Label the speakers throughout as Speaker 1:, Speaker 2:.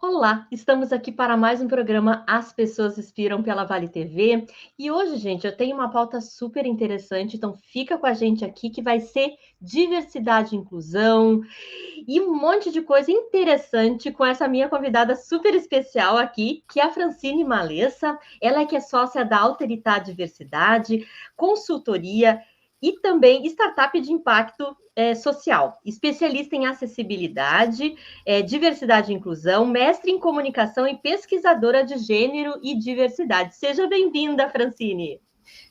Speaker 1: Olá, estamos aqui para mais um programa As Pessoas Inspiram pela Vale TV. E hoje, gente, eu tenho uma pauta super interessante, então fica com a gente aqui que vai ser diversidade e inclusão e um monte de coisa interessante com essa minha convidada super especial aqui, que é a Francine Malessa. Ela é que é sócia da Alteridade Diversidade, consultoria e também startup de impacto social, especialista em acessibilidade, diversidade e inclusão, mestre em comunicação e pesquisadora de gênero e diversidade. Seja bem-vinda, Francine.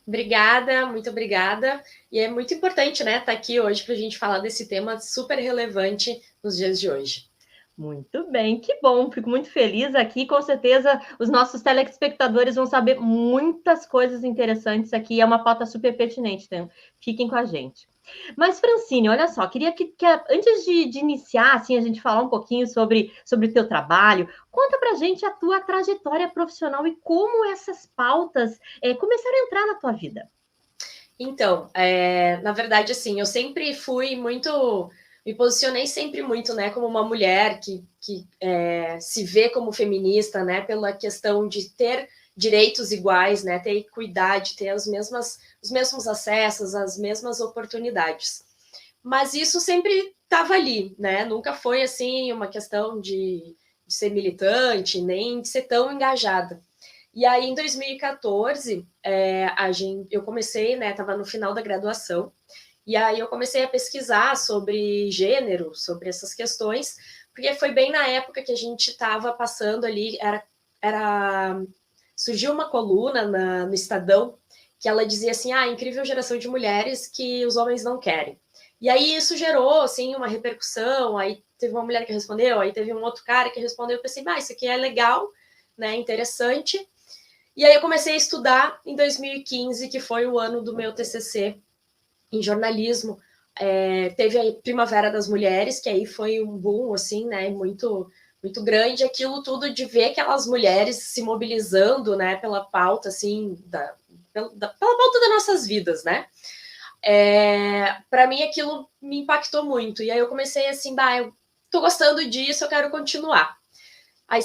Speaker 2: Obrigada, muito obrigada. E é muito importante, né, estar aqui hoje para a gente falar desse tema super relevante nos dias de hoje.
Speaker 1: Muito bem, que bom, fico muito feliz aqui. Com certeza, os nossos telespectadores vão saber muitas coisas interessantes aqui. É uma pauta super pertinente, então fiquem com a gente. Mas, Francine, olha só, queria que antes de iniciar, assim, a gente falar um pouquinho sobre o teu trabalho, conta pra gente a tua trajetória profissional e como essas pautas começaram a entrar na tua vida.
Speaker 2: Então, na verdade, assim, eu sempre fui muito, me posicionei sempre muito, né, como uma mulher que se vê como feminista, né, pela questão de ter direitos iguais, né, ter equidade, ter os mesmos acessos, as mesmas oportunidades. Mas isso sempre estava ali, né? Nunca foi assim uma questão de ser militante, nem de ser tão engajada. E aí, em 2014, eu comecei, né? Estava no final da graduação, e aí eu comecei a pesquisar sobre gênero, sobre essas questões, porque foi bem na época que a gente estava passando ali, surgiu uma coluna no Estadão que ela dizia assim: incrível geração de mulheres que os homens não querem. E aí isso gerou, assim, uma repercussão, aí teve uma mulher que respondeu, aí teve um outro cara que respondeu, eu pensei, isso aqui é legal, né, interessante. E aí eu comecei a estudar em 2015, que foi o ano do meu TCC em jornalismo. Teve a Primavera das Mulheres, que aí foi um boom, assim, né, muito grande, aquilo tudo de ver aquelas mulheres se mobilizando, né, pela pauta, assim, pela pauta das nossas vidas, né? Para mim aquilo me impactou muito. E aí eu comecei assim, eu tô gostando disso, eu quero continuar. Aí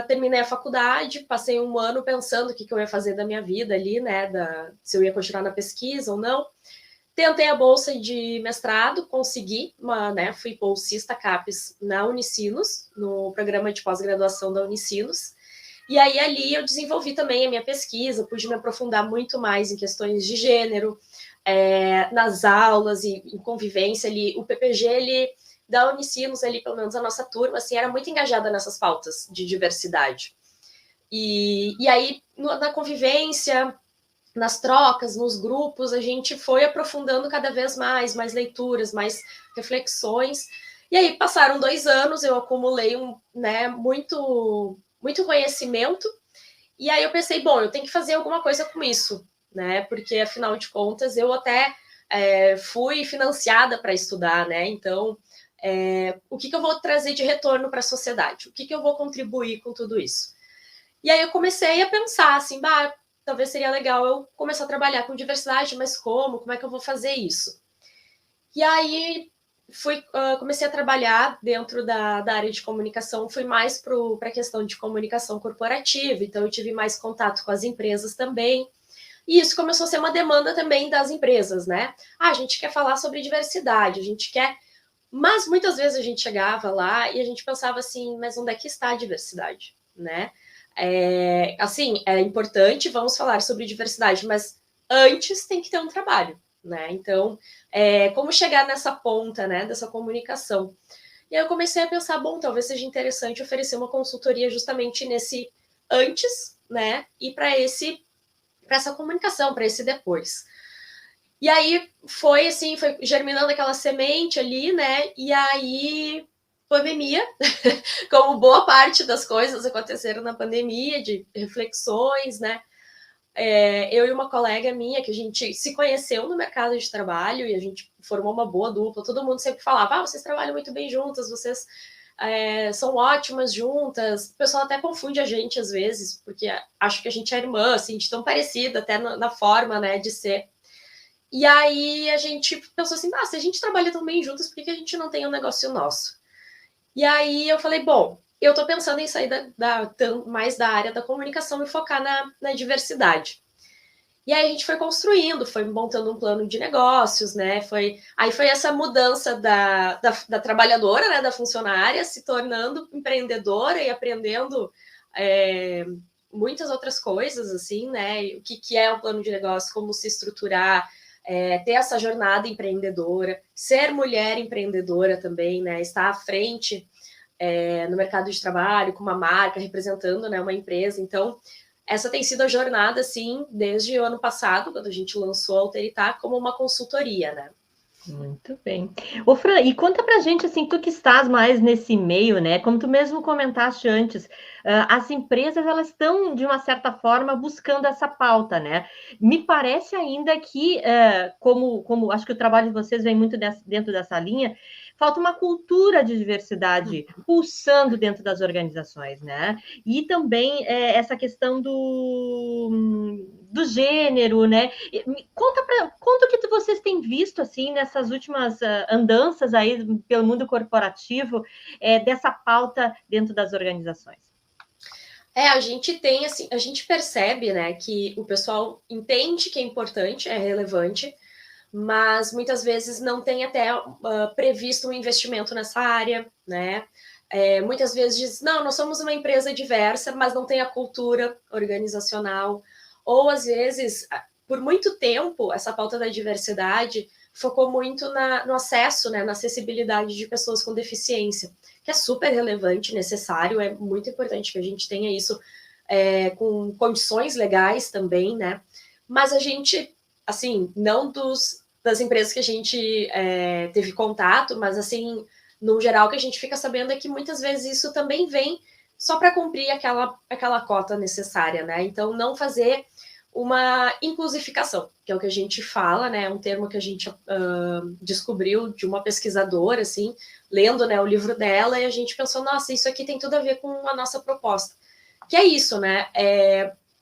Speaker 2: terminei a faculdade, passei um ano pensando o que eu ia fazer da minha vida ali, né? Se eu ia continuar na pesquisa ou não. Tentei a bolsa de mestrado, consegui, fui bolsista CAPES na Unicinos, no programa de pós-graduação da Unicinos. E aí ali eu desenvolvi também a minha pesquisa, pude me aprofundar muito mais em questões de gênero, nas aulas e em convivência ali. O PPG, ele da Unicinos, ali, pelo menos a nossa turma, assim, era muito engajada nessas pautas de diversidade. E aí, na convivência, nas trocas, nos grupos, a gente foi aprofundando cada vez mais leituras, mais reflexões. E aí passaram 2 anos, eu acumulei muito conhecimento. E aí eu pensei, bom, eu tenho que fazer alguma coisa com isso, né? Porque afinal de contas eu até fui financiada para estudar, né? Então, o que eu vou trazer de retorno para a sociedade? O que eu vou contribuir com tudo isso? E aí eu comecei a pensar assim, talvez seria legal eu começar a trabalhar com diversidade, mas como? Como é que eu vou fazer isso? E aí comecei a trabalhar dentro da área de comunicação, fui mais para a questão de comunicação corporativa, então eu tive mais contato com as empresas também. E isso começou a ser uma demanda também das empresas, né? A gente quer falar sobre diversidade, a gente quer. Mas muitas vezes a gente chegava lá e a gente pensava assim, mas onde é que está a diversidade, né? Assim, é importante, vamos falar sobre diversidade, mas antes tem que ter um trabalho, né? Então, como chegar nessa ponta, né, dessa comunicação? E aí eu comecei a pensar, bom, talvez seja interessante oferecer uma consultoria justamente nesse antes, né, e para essa comunicação, para esse depois. E aí foi assim, foi germinando aquela semente ali, né? E aí pandemia, como boa parte das coisas aconteceram na pandemia, de reflexões, né? Eu e uma colega minha, que a gente se conheceu no mercado de trabalho e a gente formou uma boa dupla, todo mundo sempre falava, vocês trabalham muito bem juntas, vocês são ótimas juntas. O pessoal até confunde a gente às vezes, porque acho que a gente é irmã, assim, de tão parecida até na forma, né, de ser. E aí a gente pensou assim, se a gente trabalha tão bem juntas, por que a gente não tem um negócio nosso? E aí eu falei, bom, eu estou pensando em sair mais da área da comunicação e focar na diversidade. E aí a gente foi construindo, foi montando um plano de negócios, né? Aí foi essa mudança da trabalhadora, né? Da funcionária, se tornando empreendedora e aprendendo muitas outras coisas, assim, né? O que é um plano de negócio, como se estruturar, ter essa jornada empreendedora, ser mulher empreendedora também, né? Estar à frente no mercado de trabalho, com uma marca, representando, né, uma empresa. Então, essa tem sido a jornada, assim, desde o ano passado, quando a gente lançou a Alteritá, como uma consultoria, né?
Speaker 1: Muito bem. Ô, Fran, e conta pra gente, assim, tu que estás mais nesse meio, né? Como tu mesmo comentaste antes, as empresas, elas estão, de uma certa forma, buscando essa pauta, né? Me parece ainda que, como acho que o trabalho de vocês vem muito dentro dessa linha, falta uma cultura de diversidade pulsando dentro das organizações, né? E também essa questão do gênero, né? Conta o que vocês têm visto assim nessas últimas andanças aí pelo mundo corporativo dessa pauta dentro das organizações.
Speaker 2: A gente tem assim, a gente percebe, né, que o pessoal entende que é importante, é relevante, mas muitas vezes não tem até previsto um investimento nessa área, né? Muitas vezes diz, não, nós somos uma empresa diversa, mas não tem a cultura organizacional. Ou, às vezes, por muito tempo, essa pauta da diversidade focou muito no acesso, né, na acessibilidade de pessoas com deficiência, que é super relevante, necessário, é muito importante que a gente tenha isso com condições legais também, né? Mas a gente, assim, não das empresas que a gente teve contato, mas, assim, no geral, o que a gente fica sabendo é que muitas vezes isso também vem só para cumprir aquela cota necessária, né? Então, não fazer uma inclusificação, que é o que a gente fala, né? É um termo que a gente descobriu de uma pesquisadora, assim, lendo, né, o livro dela, e a gente pensou, nossa, isso aqui tem tudo a ver com a nossa proposta. Que é isso, né?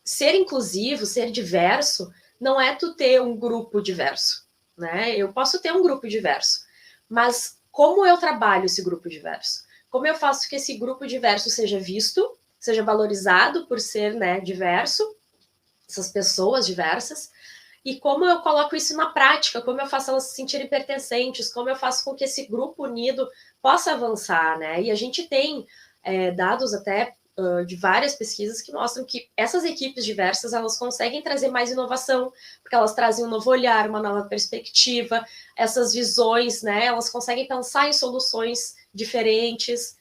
Speaker 2: Ser inclusivo, ser diverso, não é tu ter um grupo diverso, né? Eu posso ter um grupo diverso, mas como eu trabalho esse grupo diverso? Como eu faço que esse grupo diverso seja visto, seja valorizado por ser, né, diverso, essas pessoas diversas, e como eu coloco isso na prática, como eu faço elas se sentirem pertencentes, como eu faço com que esse grupo unido possa avançar, né? E a gente tem dados até de várias pesquisas que mostram que essas equipes diversas, elas conseguem trazer mais inovação, porque elas trazem um novo olhar, uma nova perspectiva, essas visões, né? Elas conseguem pensar em soluções diferentes.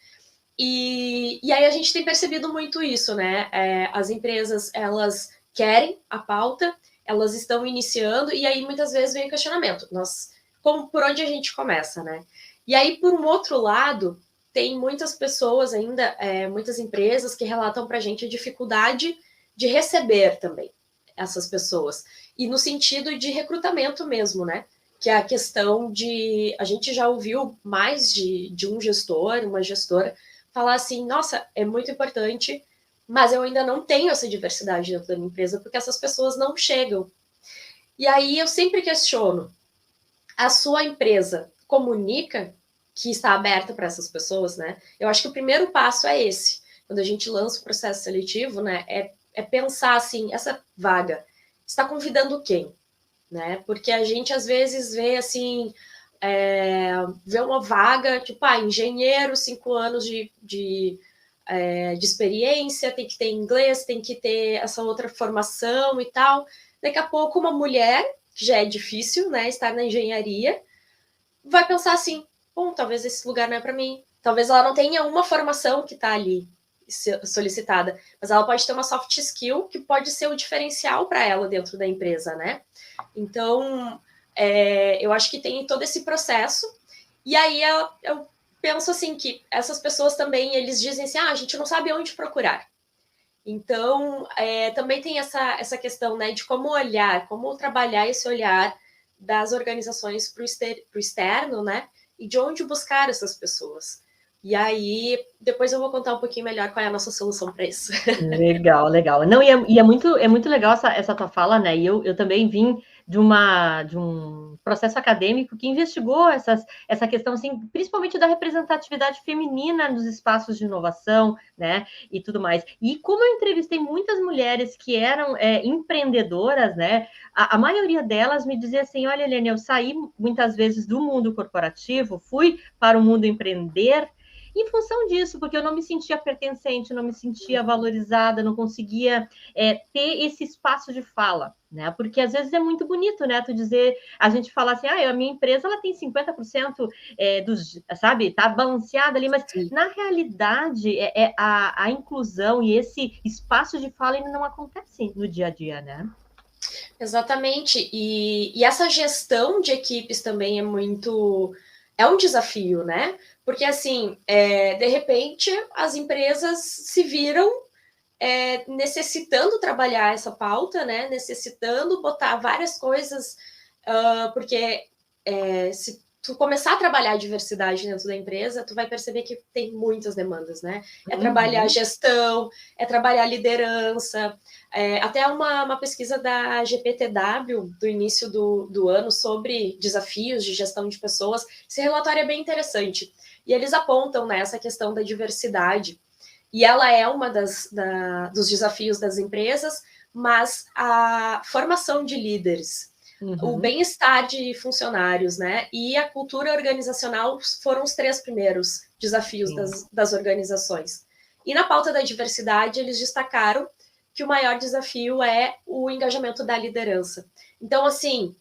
Speaker 2: E aí a gente tem percebido muito isso, né? As empresas, elas querem a pauta, elas estão iniciando, e aí muitas vezes vem o questionamento. Por onde a gente começa, né? E aí, por um outro lado, tem muitas pessoas ainda, muitas empresas que relatam para a gente a dificuldade de receber também essas pessoas. E no sentido de recrutamento mesmo, né? Que é a questão de... A gente já ouviu mais de um gestor, uma gestora, falar assim, nossa, é muito importante, mas eu ainda não tenho essa diversidade dentro da minha empresa, porque essas pessoas não chegam. E aí eu sempre questiono, a sua empresa comunica que está aberta para essas pessoas, né? Eu acho que o primeiro passo é esse. Quando a gente lança o processo seletivo, né? É pensar assim, essa vaga está convidando quem? Né? Porque a gente às vezes vê assim, vê uma vaga, tipo, engenheiro, 5 anos de experiência, tem que ter inglês, tem que ter essa outra formação e tal. Daqui a pouco, uma mulher, que já é difícil, né, estar na engenharia, vai pensar assim, bom, talvez esse lugar não é para mim. Talvez ela não tenha uma formação que está ali solicitada, mas ela pode ter uma soft skill que pode ser o diferencial para ela dentro da empresa, né? Então, eu acho que tem todo esse processo. E aí eu penso assim que essas pessoas também, eles dizem assim, a gente não sabe onde procurar. Então, também tem essa questão, né, de como olhar, como trabalhar esse olhar das organizações para o externo, né, e de onde buscar essas pessoas. E aí, depois eu vou contar um pouquinho melhor qual é a nossa solução para isso.
Speaker 1: Legal, legal. Não, e é muito legal essa tua fala, né? E eu também vim de um processo acadêmico que investigou essa questão, assim, principalmente da representatividade feminina nos espaços de inovação, né, e tudo mais. E como eu entrevistei muitas mulheres que eram empreendedoras, né, a maioria delas me dizia assim, olha, Helene, eu saí muitas vezes do mundo corporativo, fui para o mundo empreender, em função disso, porque eu não me sentia pertencente, não me sentia valorizada, não conseguia ter esse espaço de fala, né? Porque às vezes é muito bonito, né? Tu dizer, a gente falar assim, a minha empresa ela tem 50% dos, sabe, tá balanceada ali, mas
Speaker 2: Sim.
Speaker 1: na realidade a inclusão e esse espaço de fala ainda não acontece no dia a dia, né?
Speaker 2: Exatamente. E essa gestão de equipes também é um desafio, né? Porque, assim, de repente, as empresas se viram necessitando trabalhar essa pauta, né? Necessitando botar várias coisas, porque se tu começar a trabalhar a diversidade dentro da empresa, tu vai perceber que tem muitas demandas, né? É trabalhar a gestão, é trabalhar a liderança. Até uma pesquisa da GPTW, do início do ano, sobre desafios de gestão de pessoas. Esse relatório é bem interessante. E eles apontam nessa questão da diversidade. E ela é uma dos desafios das empresas, mas a formação de líderes, o bem-estar de funcionários, né, e a cultura organizacional foram os 3 primeiros desafios das organizações. E na pauta da diversidade, eles destacaram que o maior desafio é o engajamento da liderança. Então, assim,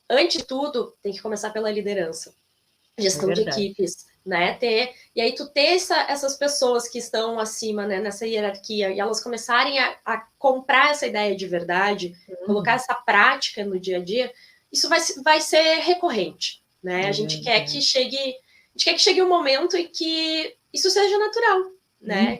Speaker 2: antes de tudo, tem que começar pela liderança. Gestão de equipes, né? E aí tu ter essas pessoas que estão acima, né, nessa hierarquia, e elas começarem a comprar essa ideia de verdade, colocar essa prática no dia a dia, isso vai ser recorrente, né? A gente quer que chegue um momento em que isso seja natural, né?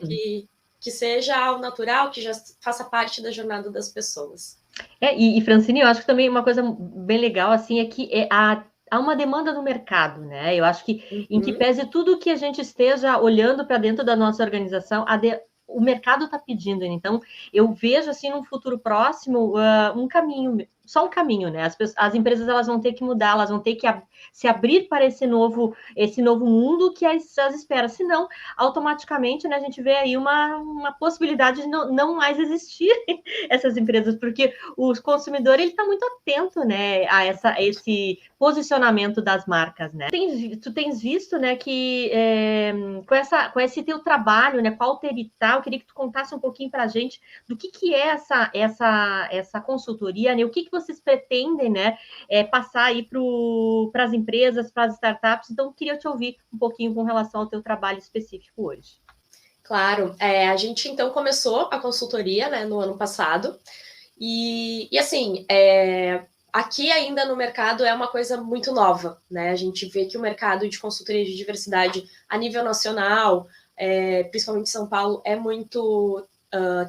Speaker 2: Que seja algo natural, que já faça parte da jornada das pessoas.
Speaker 1: E Francine, eu acho que também uma coisa bem legal, assim, é que há uma demanda no mercado, né? Eu acho que, em que pese tudo que a gente esteja olhando para dentro da nossa organização, o mercado está pedindo. Então, eu vejo, assim, num futuro próximo, um caminho, só um caminho, né? As empresas elas vão ter que mudar, elas vão ter que se abrir para esse novo mundo que as espera. Senão, automaticamente, né, a gente vê aí uma possibilidade de não mais existir essas empresas, porque o consumidor ele está muito atento, né, a esse posicionamento das marcas, né? Tu tens visto, né, que com esse teu trabalho, né, com a Alterital, eu queria que tu contasse um pouquinho para a gente do que é essa consultoria, né? O que vocês pretendem, né, passar aí para as empresas, para as startups. Então, eu queria te ouvir um pouquinho com relação ao teu trabalho específico hoje.
Speaker 2: Claro, a gente então começou a consultoria, né, no ano passado, e assim, aqui ainda no mercado é uma coisa muito nova, né? A gente vê que o mercado de consultoria de diversidade a nível nacional, principalmente em São Paulo,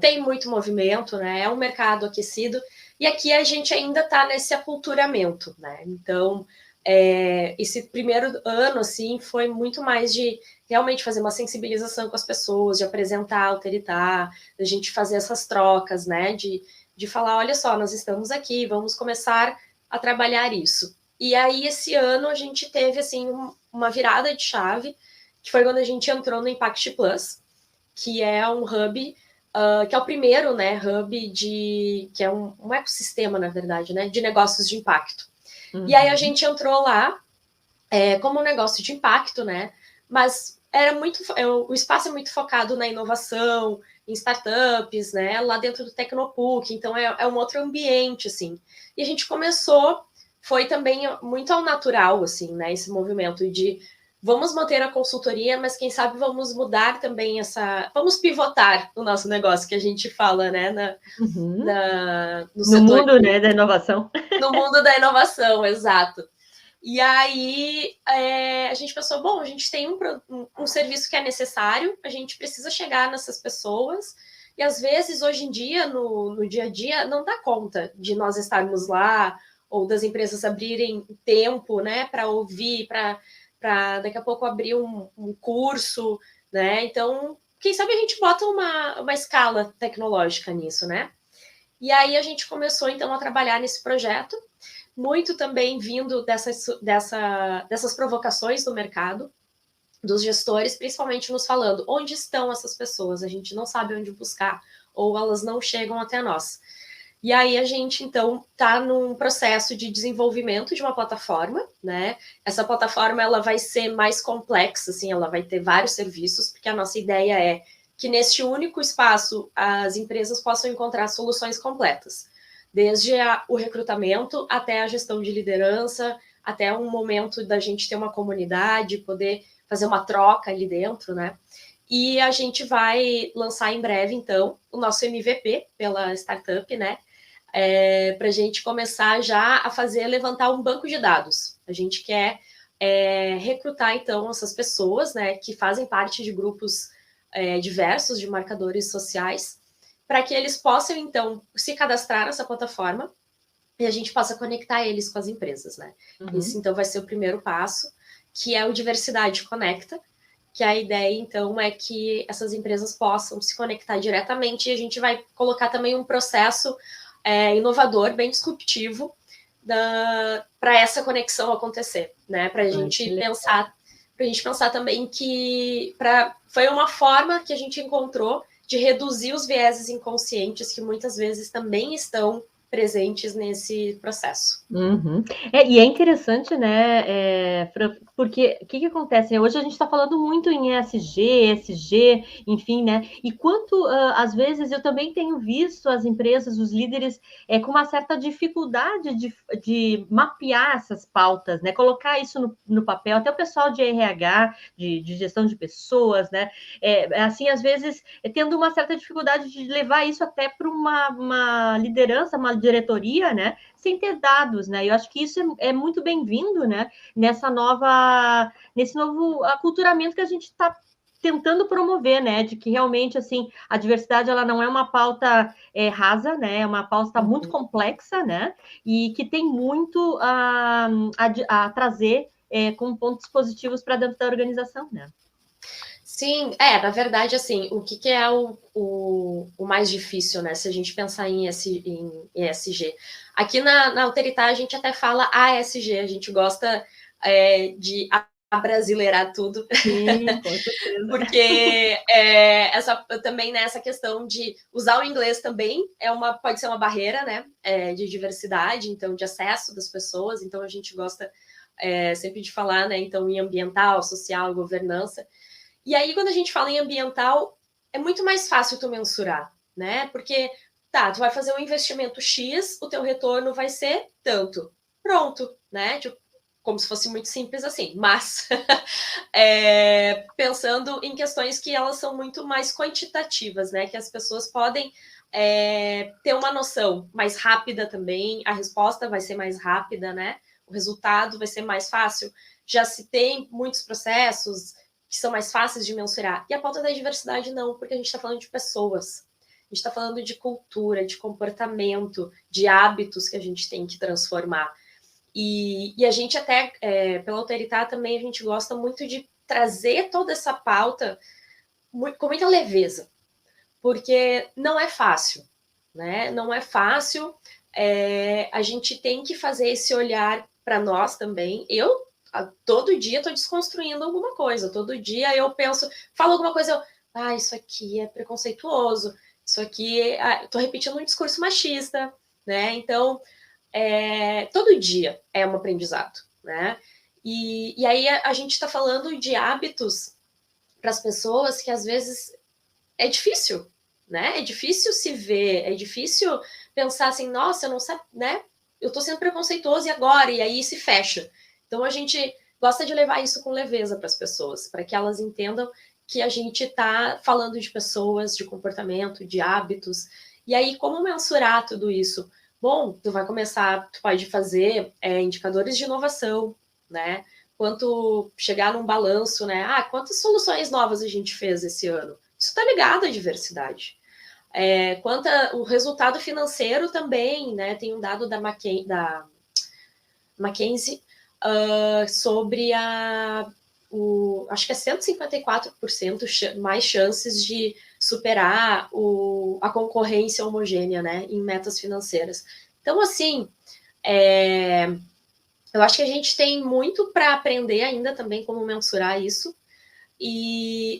Speaker 2: tem muito movimento, né? É um mercado aquecido, e aqui a gente ainda está nesse aculturamento, né? Então, esse primeiro ano, assim, foi muito mais de realmente fazer uma sensibilização com as pessoas, de apresentar a Alteritar, da gente fazer essas trocas, né? De falar, olha só, nós estamos aqui, vamos começar a trabalhar isso. E aí, esse ano, a gente teve, assim, uma virada de chave, que foi quando a gente entrou no Impact Plus, que é um hub, que é o primeiro, né, hub que é um ecossistema, na verdade, né, de negócios de impacto. E aí a gente entrou lá como um negócio de impacto, né, mas o espaço é muito focado na inovação, em startups, né, lá dentro do Tecnopuc, então é um outro ambiente, assim. E a gente foi também muito ao natural, assim, né, esse movimento de vamos manter a consultoria, mas quem sabe vamos mudar também vamos pivotar o nosso negócio, que a gente fala, né, no setor
Speaker 1: mundo, né, da inovação.
Speaker 2: No mundo da inovação, exato. E aí a gente pensou, bom, a gente tem um serviço que é necessário, a gente precisa chegar nessas pessoas, e às vezes, hoje em dia, no dia a dia, não dá conta de nós estarmos lá, ou das empresas abrirem tempo, né, para ouvir, para daqui a pouco abrir um curso, né? Então, quem sabe a gente bota uma escala tecnológica nisso, né? E aí a gente começou, então, a trabalhar nesse projeto, muito também vindo dessas provocações do mercado, dos gestores, principalmente nos falando onde estão essas pessoas, a gente não sabe onde buscar, ou elas não chegam até nós. E aí a gente, então, está num processo de desenvolvimento de uma plataforma, né? Essa plataforma, ela vai ser mais complexa, assim, ela vai ter vários serviços, porque a nossa ideia é que neste único espaço as empresas possam encontrar soluções completas, desde o recrutamento até a gestão de liderança, até um momento da gente ter uma comunidade, poder fazer uma troca ali dentro, né? E a gente vai lançar em breve, então, o nosso MVP pela startup, né? Para a gente começar já a levantar um banco de dados. A gente quer recrutar, então, essas pessoas, né, que fazem parte de grupos diversos de marcadores sociais, para que eles possam, então, se cadastrar nessa plataforma e a gente possa conectar eles com as empresas, né? Esse, então, vai ser o primeiro passo, que é o Diversidade Conecta, que a ideia, então, é que essas empresas possam se conectar diretamente e a gente vai colocar também um processo inovador, bem disruptivo, para essa conexão acontecer, né? Para a gente pensar também que foi uma forma que a gente encontrou de reduzir os vieses inconscientes que muitas vezes também estão presentes nesse processo.
Speaker 1: Uhum. E é interessante, né, porque o que acontece? Hoje a gente está falando muito em ESG, ESG, enfim, né? E quanto, às vezes, eu também tenho visto as empresas, os líderes, com uma certa dificuldade de mapear essas pautas, né? Colocar isso no papel, até o pessoal de RH, de gestão de pessoas, né? Assim, às vezes, tendo uma certa dificuldade de levar isso até para uma liderança, uma diretoria, né? Sem ter dados, né? Eu acho que isso é muito bem-vindo, né? Nesse novo aculturamento que a gente está tentando promover, né? De que realmente, assim, a diversidade, ela não é uma pauta rasa, né? É uma pauta muito complexa, né? E que tem muito a trazer com pontos positivos para dentro da organização, né?
Speaker 2: Sim, na verdade, assim, o que é o mais difícil, né? Se a gente pensar em ESG. Aqui na Alteritar a gente até fala ASG, a gente gosta de abrasileirar tudo.
Speaker 1: Sim, com certeza.
Speaker 2: Porque também nessa questão de usar o inglês também pode ser uma barreira, né? De diversidade, então, de acesso das pessoas. Então, a gente gosta sempre de falar, né? Então, em ambiental, social, governança. E aí, quando a gente fala em ambiental, é muito mais fácil tu mensurar, né? Porque, tu vai fazer um investimento X, o teu retorno vai ser tanto. Pronto, né? Tipo, como se fosse muito simples assim. Mas, pensando em questões que elas são muito mais quantitativas, né? Que as pessoas podem ter uma noção mais rápida também, a resposta vai ser mais rápida, né? O resultado vai ser mais fácil. Já se tem muitos processos que são mais fáceis de mensurar. E a pauta da diversidade não, porque a gente está falando de pessoas. A gente está falando de cultura, de comportamento, de hábitos que a gente tem que transformar. E a gente até, pela Alteritar também, a gente gosta muito de trazer toda essa pauta com muita leveza, porque não é fácil, né? Não é fácil, a gente tem que fazer esse olhar para nós também. Eu todo dia estou desconstruindo alguma coisa, todo dia eu penso, falo alguma coisa, isso aqui é preconceituoso, isso aqui, estou repetindo um discurso machista, né? Então, todo dia é um aprendizado, né? E aí a gente está falando de hábitos para as pessoas que às vezes é difícil, né? É difícil se ver, é difícil pensar assim, nossa, eu não sei, né? Eu estou sendo preconceituoso e agora? E aí se fecha. Então a gente gosta de levar isso com leveza para as pessoas, para que elas entendam que a gente está falando de pessoas, de comportamento, de hábitos. E aí, como mensurar tudo isso? Bom, tu pode fazer indicadores de inovação, né? Quanto chegar num balanço, né? Quantas soluções novas a gente fez esse ano? Isso está ligado à diversidade. O resultado financeiro também, né? Tem um dado da McKinsey sobre acho que é 154% mais chances de superar a concorrência homogênea, né, em metas financeiras. Então, assim, Eu acho que a gente tem muito para aprender ainda também como mensurar isso,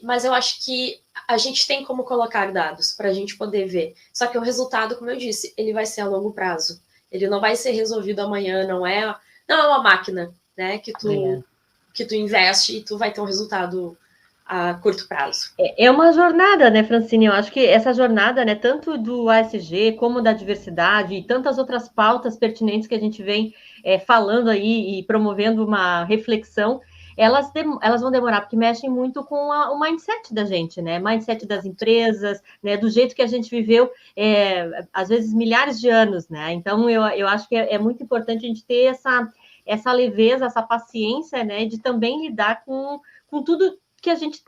Speaker 2: mas eu acho que a gente tem como colocar dados para a gente poder ver. Só que o resultado, como eu disse, ele vai ser a longo prazo. Ele não vai ser resolvido amanhã, não é uma máquina, né, que tu investe e tu vai ter um resultado a curto prazo.
Speaker 1: É uma jornada, né, Francine? Eu acho que essa jornada, né, tanto do ASG como da diversidade e tantas outras pautas pertinentes que a gente vem falando aí e promovendo uma reflexão, elas vão demorar, porque mexem muito com o mindset da gente, né? Mindset das empresas, né? Do jeito que a gente viveu, às vezes, milhares de anos, né? Então, eu acho que é muito importante a gente ter essa leveza, essa paciência, né? De também lidar com tudo que a gente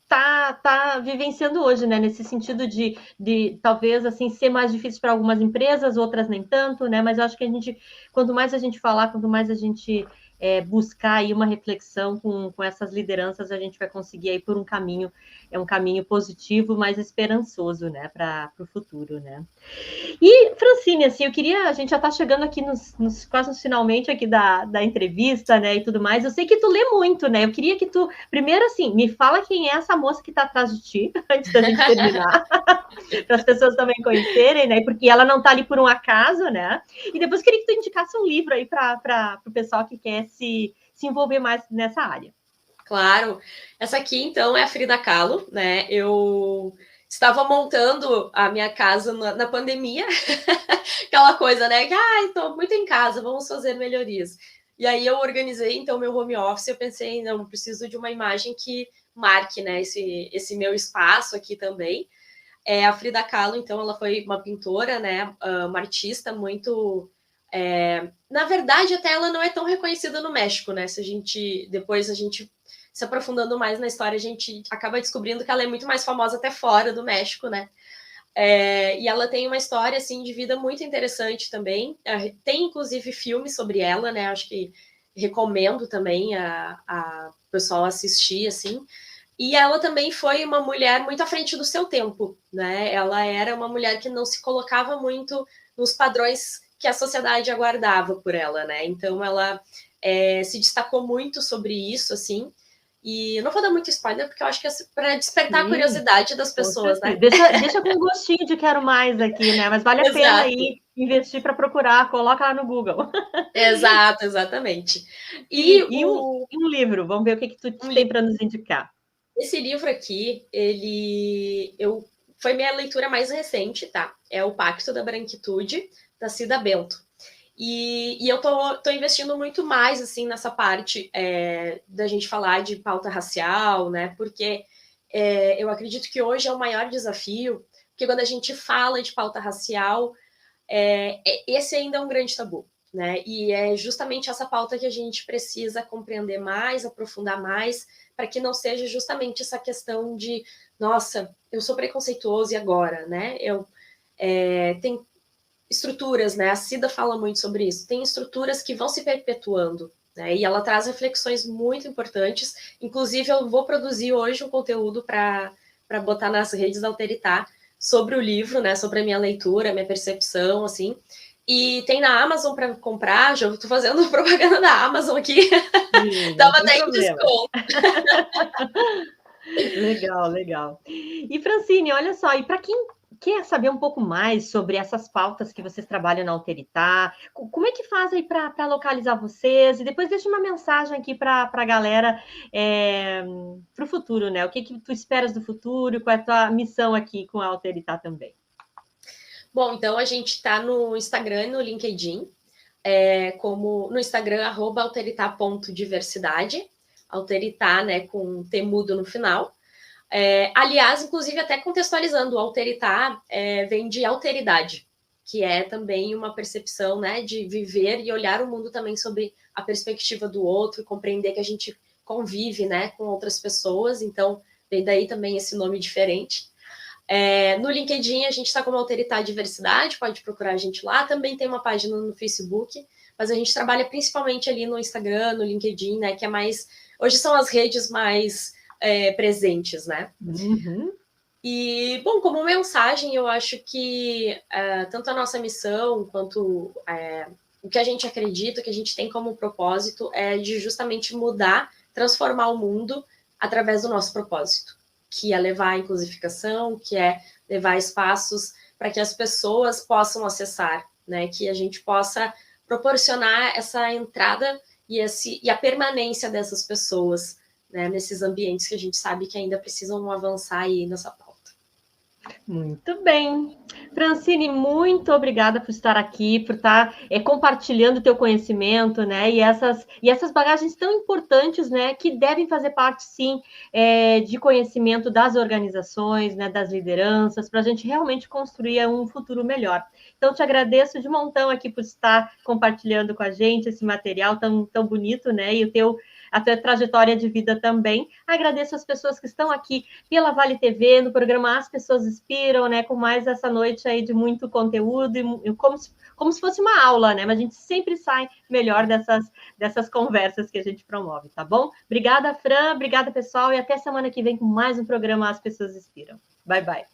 Speaker 1: tá vivenciando hoje, né? Nesse sentido de talvez assim ser mais difícil para algumas empresas, outras nem tanto, né? Mas eu acho que quanto mais a gente falar, quanto mais a gente buscar aí uma reflexão com essas lideranças, a gente vai conseguir aí por um caminho positivo, mais esperançoso, né? Para o futuro, né? E, Francine, assim, a gente já está chegando aqui quase nos finalmente aqui da entrevista, né, e tudo mais. Eu sei que tu lê muito, né? Eu queria que tu, primeiro, assim, me fala quem é essa moça que está atrás de ti, antes da gente terminar, para as pessoas também conhecerem, né? Porque ela não está ali por um acaso, né? E depois queria que tu indicasse um livro aí para o pessoal que quer se envolver mais nessa área.
Speaker 2: Claro. Essa aqui, então, é a Frida Kahlo, né? Eu estava montando a minha casa na pandemia, aquela coisa, né? Que, estou muito em casa, vamos fazer melhorias. E aí eu organizei, então, meu home office, eu pensei, não, preciso de uma imagem que marque, né, esse meu espaço aqui também. A Frida Kahlo, então, ela foi uma pintora, né, uma artista muito... na verdade, até ela não é tão reconhecida no México, né? Depois a gente se aprofundando mais na história, a gente acaba descobrindo que ela é muito mais famosa até fora do México, né? E ela tem uma história, assim, de vida muito interessante também. Tem, inclusive, filmes sobre ela, né? Acho que recomendo também a pessoal assistir, assim. E ela também foi uma mulher muito à frente do seu tempo, né? Ela era uma mulher que não se colocava muito nos padrões que a sociedade aguardava por ela, né? Então, ela se destacou muito sobre isso, assim. E não vou dar muito spoiler, porque eu acho que é para despertar a curiosidade das pessoas, né?
Speaker 1: Deixa com um gostinho de quero mais aqui, né? Mas vale a pena aí investir para procurar, coloca lá no Google.
Speaker 2: Exato, exatamente.
Speaker 1: E um livro, vamos ver o que tu tem para nos indicar.
Speaker 2: Esse livro aqui, foi minha leitura mais recente, tá? É O Pacto da Branquitude, da Cida Bento. E eu tô investindo muito mais, assim, nessa parte da gente falar de pauta racial, né? Porque eu acredito que hoje é o maior desafio, porque quando a gente fala de pauta racial, esse ainda é um grande tabu, né? E é justamente essa pauta que a gente precisa compreender mais, aprofundar mais, para que não seja justamente essa questão de, nossa, eu sou preconceituoso e agora, né? Tem estruturas, né? A Cida fala muito sobre isso. Tem estruturas que vão se perpetuando, né? E ela traz reflexões muito importantes. Inclusive, eu vou produzir hoje um conteúdo para botar nas redes da Alteritá sobre o livro, né? Sobre a minha leitura, a minha percepção, assim. E tem na Amazon para comprar. Já estou fazendo propaganda da Amazon aqui. Tava até em desconto.
Speaker 1: Legal, legal. E Francine, olha só, e para quem quer saber um pouco mais sobre essas pautas que vocês trabalham na Alteritá, como é que faz aí para localizar vocês? E depois deixa uma mensagem aqui para a galera para o futuro, né? O que tu esperas do futuro? Qual é a tua missão aqui com a Alteritá também?
Speaker 2: Bom, então a gente está no Instagram e no LinkedIn, como no Instagram, @alteritá.diversidade, Alteritá, né, com T mudo no final. Aliás, inclusive, até contextualizando, o Alteritá vem de alteridade, que é também uma percepção, né, de viver e olhar o mundo também sobre a perspectiva do outro, compreender que a gente convive, né, com outras pessoas, então vem daí também esse nome diferente. No LinkedIn a gente está como Alteritá Diversidade, pode procurar a gente lá, também tem uma página no Facebook, mas a gente trabalha principalmente ali no Instagram, no LinkedIn, né, que é mais... Hoje são as redes mais presentes, né?
Speaker 1: Uhum.
Speaker 2: E, bom, como mensagem, eu acho que tanto a nossa missão quanto o que a gente acredita, o que a gente tem como propósito é de justamente mudar, transformar o mundo através do nosso propósito, que é levar a inclusificação, que é levar espaços para que as pessoas possam acessar, né? Que a gente possa proporcionar essa entrada e a permanência dessas pessoas, né? Nesses ambientes que a gente sabe que ainda precisam avançar aí nessa pauta.
Speaker 1: Muito bem. Francine, muito obrigada por estar aqui, por estar compartilhando o teu conhecimento, né? E essas bagagens tão importantes, né? Que devem fazer parte, sim, de conhecimento das organizações, né? Das lideranças, para a gente realmente construir um futuro melhor. Então, te agradeço de montão aqui por estar compartilhando com a gente esse material tão, tão bonito, né? E a tua trajetória de vida também. Agradeço as pessoas que estão aqui pela Vale TV, no programa As Pessoas Inspiram, né? Com mais essa noite aí de muito conteúdo, e como se fosse uma aula, né? Mas a gente sempre sai melhor dessas conversas que a gente promove, tá bom? Obrigada, Fran, obrigada, pessoal, e até semana que vem com mais um programa As Pessoas Inspiram. Bye, bye.